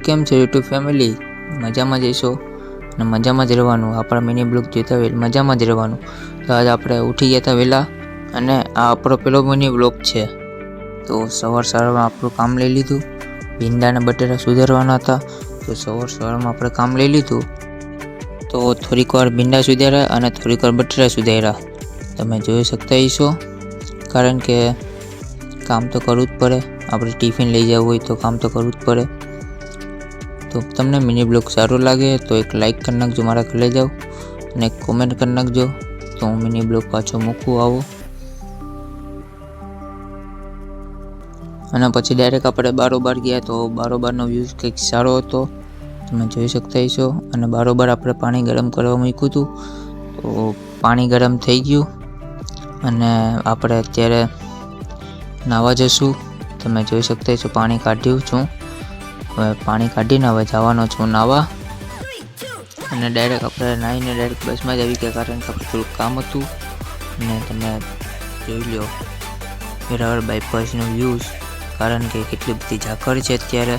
કેમ છે YouTube family? મજામાં જઈશો અને મજામાં જ રહેવાનું. આપણા મિની બ્લોગ જોતા હોય મજામાં જ રહેવાનું. તો આજે આપણે ઉઠી ગયા હતા વહેલા અને આ આપણો પેલો મિની બ્લોગ છે. તો સવારમાં આપણું કામ લઈ લીધું. ભીંડાના બટેટા સુધારવાના હતા, તો સવારમાં આપણે કામ લઈ લીધું. તો થોડીક વાર ભીંડા સુધાર્યા અને થોડીક વાર બટેટા સુધાર્યા. તમે જોઈ શકતા હશો, કારણ કે કામ તો કરવું જ પડે. આપણે ટિફિન લઈ જવું હોય તો કામ તો કરવું જ પડે. તો તમને મિની બ્લોગ સારો લાગે તો એક લાઈક કરી નાખજો મારા ઘરે જાઓ, અને એક કોમેન્ટ કરી નાખજો તો હું મિની બ્લોગ પાછો મૂકું આવો. અને પછી ડાયરેક્ટ આપણે બારોબાર ગયા, તો બારોબારનો વ્યૂઝ કંઈક સારો હતો, તમે જોઈ શકતા હશો. અને બારોબાર આપણે પાણી ગરમ કરવા મૂક્યું હતું, તો પાણી ગરમ થઈ ગયું અને આપણે અત્યારે નાહવા જશું. તમે જોઈ શકતા છો પાણી કાઢ્યું છું. હવે પાણી કાઢીને હવે જવાનો છું નાહવા. અને ડાયરેક્ટ આપણે નાહીને ડાયરેક્ટ બસમાં જ આવી ગયા, કારણ કે આપણે થોડુંક કામ હતું. અને તમે જોઈ લો વેરાવળ બાયપાસનો વ્યૂઝ, કારણ કે કેટલી બધી ઝાકળ છે અત્યારે.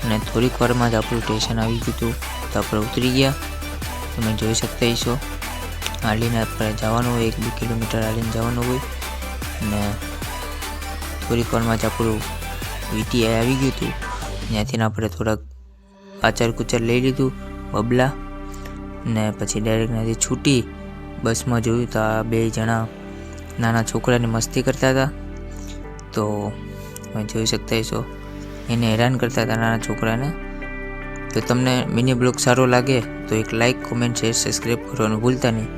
અને થોડીક વારમાં જ આપણું સ્ટેશન આવી ગયું હતું, તો આપણે ઉતરી ગયા. તમે જોઈ શકતા હશો હાલીને આપણે જવાનું હોય, 1-2 કિલોમીટર હાલીને જવાનું હોય. અને થોડીક વારમાં જ આપણું વીટીઆઈ આવી ગયું હતું. ત્યાંથી આપણે થોડાક આચાર કુચાર લઈ લીધું બબલા, ને પછી ડાયરેક્ટ ત્યાંથી છૂટી બસમાં જોયું તો આ 2 જણા નાના છોકરાની મસ્તી કરતા હતા. તો તમે જોઈ શકતા હશો એને હેરાન કરતા હતા નાના છોકરાને. તો તમને મિની બ્લોગ સારો લાગે તો એક લાઈક, કોમેન્ટ, શેર, સબસ્ક્રાઈબ કરવાનું ભૂલતા નહીં.